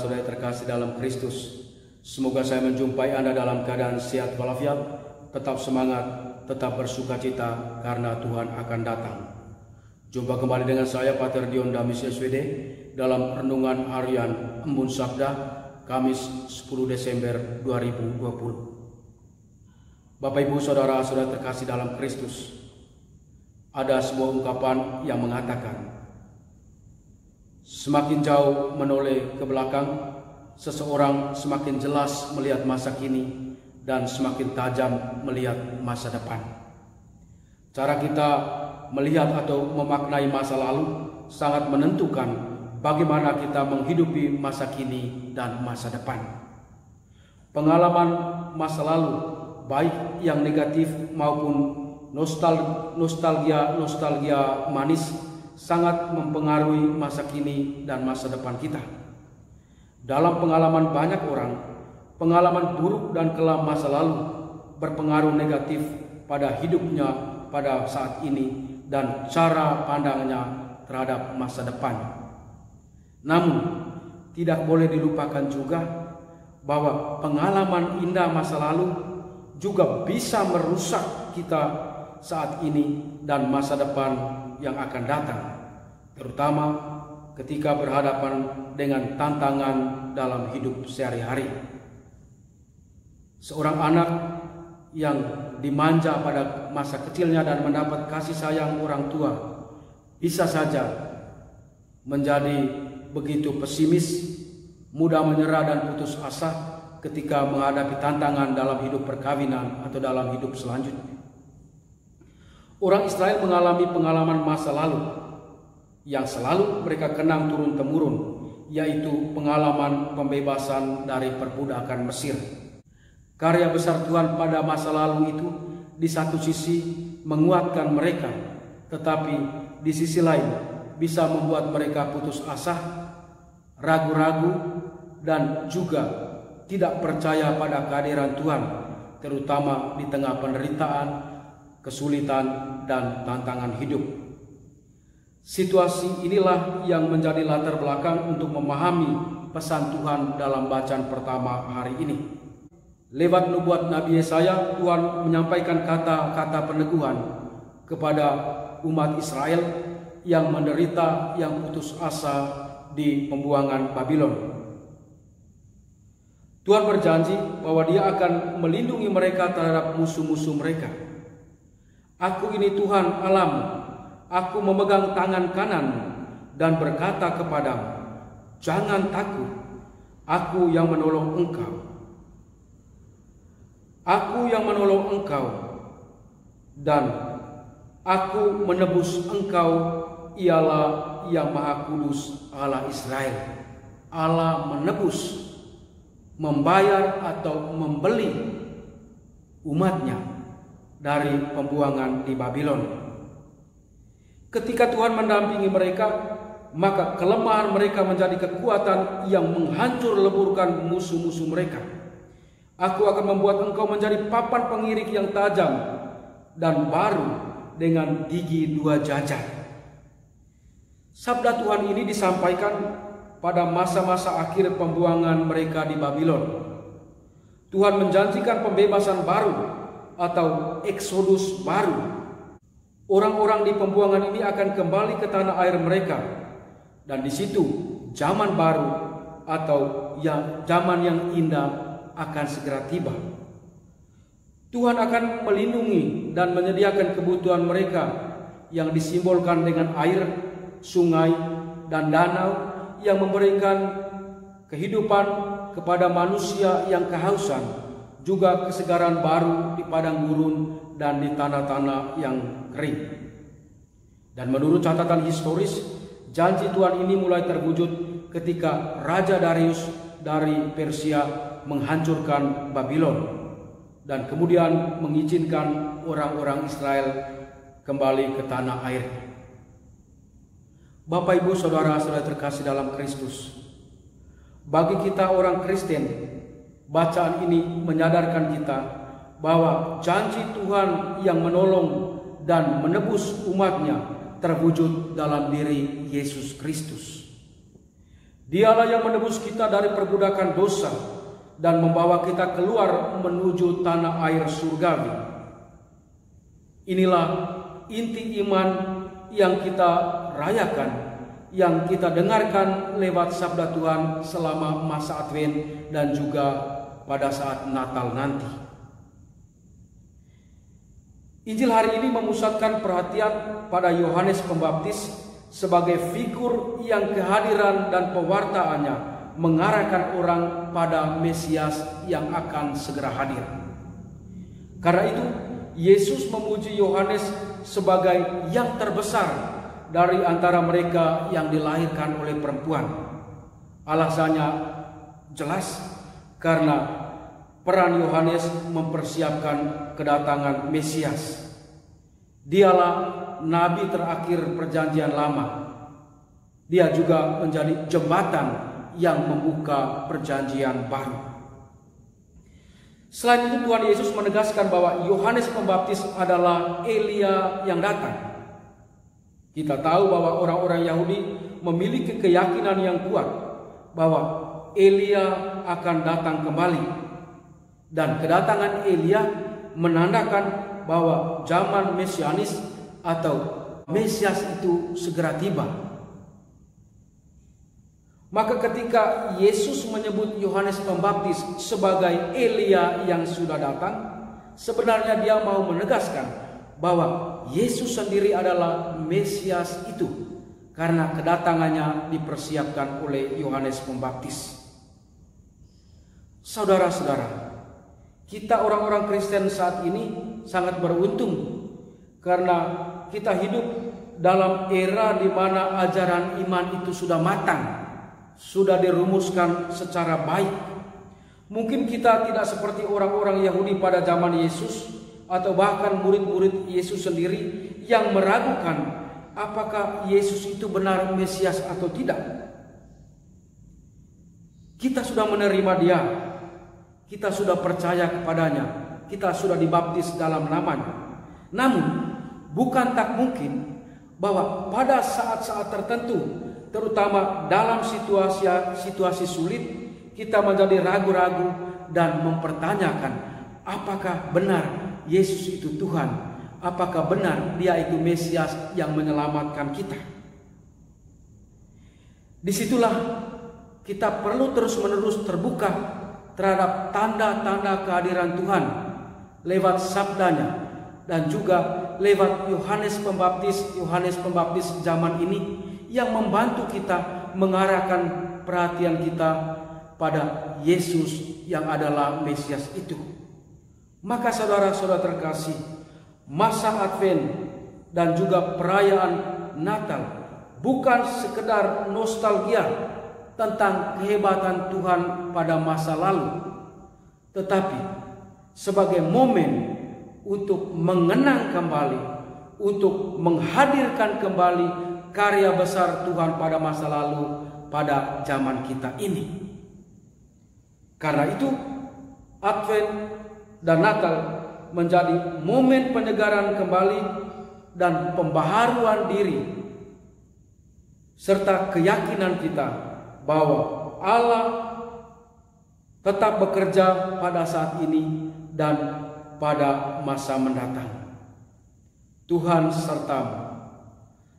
saudara-saudara terkasih dalam Kristus, semoga saya menjumpai Anda dalam keadaan sehat walafiat, tetap semangat, tetap bersukacita karena Tuhan akan datang. Jumpa kembali dengan saya Pater Dion Damis SWD dalam renungan harian Embun Sabda Kamis 10 Desember 2020. Bapak Ibu saudara-saudara terkasih dalam Kristus, ada sebuah ungkapan yang mengatakan, semakin jauh menoleh ke belakang, seseorang semakin jelas melihat masa kini dan semakin tajam melihat masa depan. Cara kita melihat atau memaknai masa lalu sangat menentukan bagaimana kita menghidupi masa kini dan masa depan. Pengalaman masa lalu, baik yang negatif maupun nostalgia manis, sangat mempengaruhi masa kini dan masa depan kita. Dalam pengalaman banyak orang, pengalaman buruk dan kelam masa lalu berpengaruh negatif pada hidupnya pada saat ini dan cara pandangnya terhadap masa depan. Namun, tidak boleh dilupakan juga bahwa pengalaman indah masa lalu juga bisa merusak kita saat ini dan masa depan yang akan datang, terutama ketika berhadapan dengan tantangan dalam hidup sehari-hari. Seorang anak yang dimanja pada masa kecilnya dan mendapat kasih sayang orang tua bisa saja menjadi begitu pesimis, mudah menyerah dan putus asa ketika menghadapi tantangan dalam hidup perkawinan atau dalam hidup selanjutnya. Orang Israel mengalami pengalaman masa lalu yang selalu mereka kenang turun-temurun, yaitu pengalaman pembebasan dari perbudakan Mesir. Karya besar Tuhan pada masa lalu itu di satu sisi menguatkan mereka, tetapi di sisi lain bisa membuat mereka putus asa, ragu-ragu, dan juga tidak percaya pada kehadiran Tuhan, terutama di tengah penderitaan, kesulitan, dan tantangan hidup. Situasi inilah yang menjadi latar belakang untuk memahami pesan Tuhan dalam bacaan pertama hari ini. Lewat nubuat Nabi Yesaya, Tuhan menyampaikan kata-kata peneguhan kepada umat Israel yang menderita, yang putus asa di pembuangan Babylon. Tuhan berjanji bahwa Dia akan melindungi mereka terhadap musuh-musuh mereka. Aku ini Tuhan Allahmu, aku memegang tangan kananmu dan berkata kepadamu, jangan takut, aku yang menolong engkau. Aku yang menolong engkau dan aku menebus engkau, ialah yang Maha Kudus Allah Israel. Allah menebus, membayar atau membeli umatnya dari pembuangan di Babylon. Ketika Tuhan mendampingi mereka, maka kelemahan mereka menjadi kekuatan yang menghancur leburkan musuh-musuh mereka. Aku akan membuat engkau menjadi papan pengirik yang tajam dan baru dengan gigi dua jajah. Sabda Tuhan ini disampaikan pada masa-masa akhir pembuangan mereka di Babylon. Tuhan menjanjikan pembebasan baru atau eksodus baru. Orang-orang di pembuangan ini akan kembali ke tanah air mereka, dan di situ zaman baru atau zaman yang indah akan segera tiba. Tuhan akan melindungi dan menyediakan kebutuhan mereka yang disimbolkan dengan air, sungai, dan danau yang memberikan kehidupan kepada manusia yang kehausan, juga kesegaran baru di padang gurun dan di tanah-tanah yang kering. Dan menurut catatan historis, janji Tuhan ini mulai terwujud ketika Raja Darius dari Persia menghancurkan Babylon dan kemudian mengizinkan orang-orang Israel kembali ke tanah air. Bapak Ibu saudara-saudara terkasih dalam Kristus, bagi kita orang Kristen, bacaan ini menyadarkan kita bahwa janji Tuhan yang menolong dan menebus umatnya terwujud dalam diri Yesus Kristus. Dialah yang menebus kita dari perbudakan dosa dan membawa kita keluar menuju tanah air surgawi. Inilah inti iman yang kita rayakan, yang kita dengarkan lewat sabda Tuhan selama masa Advent dan juga pada saat Natal nanti. Injil hari ini memusatkan perhatian pada Yohanes Pembaptis sebagai figur yang kehadiran dan pewartaannya mengarahkan orang pada Mesias yang akan segera hadir. Karena itu, Yesus memuji Yohanes sebagai yang terbesar dari antara mereka yang dilahirkan oleh perempuan. Alasannya jelas, karena peran Yohanes mempersiapkan kedatangan Mesias. Dialah nabi terakhir perjanjian lama. Dia juga menjadi jembatan yang membuka perjanjian baru. Selain itu, Tuhan Yesus menegaskan bahwa Yohanes Pembaptis adalah Elia yang datang. Kita tahu bahwa orang-orang Yahudi memiliki keyakinan yang kuat bahwa Elia akan datang kembali. Dan kedatangan Elia menandakan bahwa zaman mesianis atau Mesias itu segera tiba. Maka ketika Yesus menyebut Yohanes Pembaptis sebagai Elia yang sudah datang, sebenarnya dia mau menegaskan bahwa Yesus sendiri adalah Mesias itu, karena kedatangannya dipersiapkan oleh Yohanes Pembaptis. Saudara-saudara, kita orang-orang Kristen saat ini sangat beruntung karena kita hidup dalam era di mana ajaran iman itu sudah matang, sudah dirumuskan secara baik. Mungkin kita tidak seperti orang-orang Yahudi pada zaman Yesus atau bahkan murid-murid Yesus sendiri yang meragukan apakah Yesus itu benar Mesias atau tidak. Kita sudah menerima Dia. Kita sudah percaya kepadanya, kita sudah dibaptis dalam namanya. Namun, bukan tak mungkin bahwa pada saat-saat tertentu, terutama dalam situasi sulit, kita menjadi ragu-ragu dan mempertanyakan apakah benar Yesus itu Tuhan, apakah benar Dia itu Mesias yang menyelamatkan kita. Disitulah kita perlu terus-menerus terbuka terhadap tanda-tanda kehadiran Tuhan lewat sabdanya dan juga lewat Yohanes Pembaptis zaman ini yang membantu kita mengarahkan perhatian kita pada Yesus yang adalah Mesias itu. Maka saudara-saudara terkasih, masa Advent dan juga perayaan Natal bukan sekedar nostalgia tentang kehebatan Tuhan pada masa lalu, tetapi sebagai momen untuk mengenang kembali, untuk menghadirkan kembali karya besar Tuhan pada masa lalu, pada zaman kita ini. Karena itu, Advent dan Natal menjadi momen penyegaran kembali dan pembaharuan diri, serta keyakinan kita bahwa Allah tetap bekerja pada saat ini dan pada masa mendatang. Tuhan sertamu.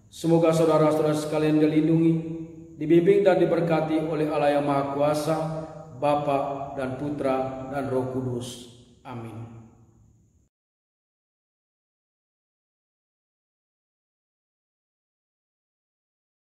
Semoga saudara-saudara sekalian dilindungi, dibimbing dan diberkati oleh Allah yang Maha Kuasa, Bapa dan Putra dan Roh Kudus. Amin.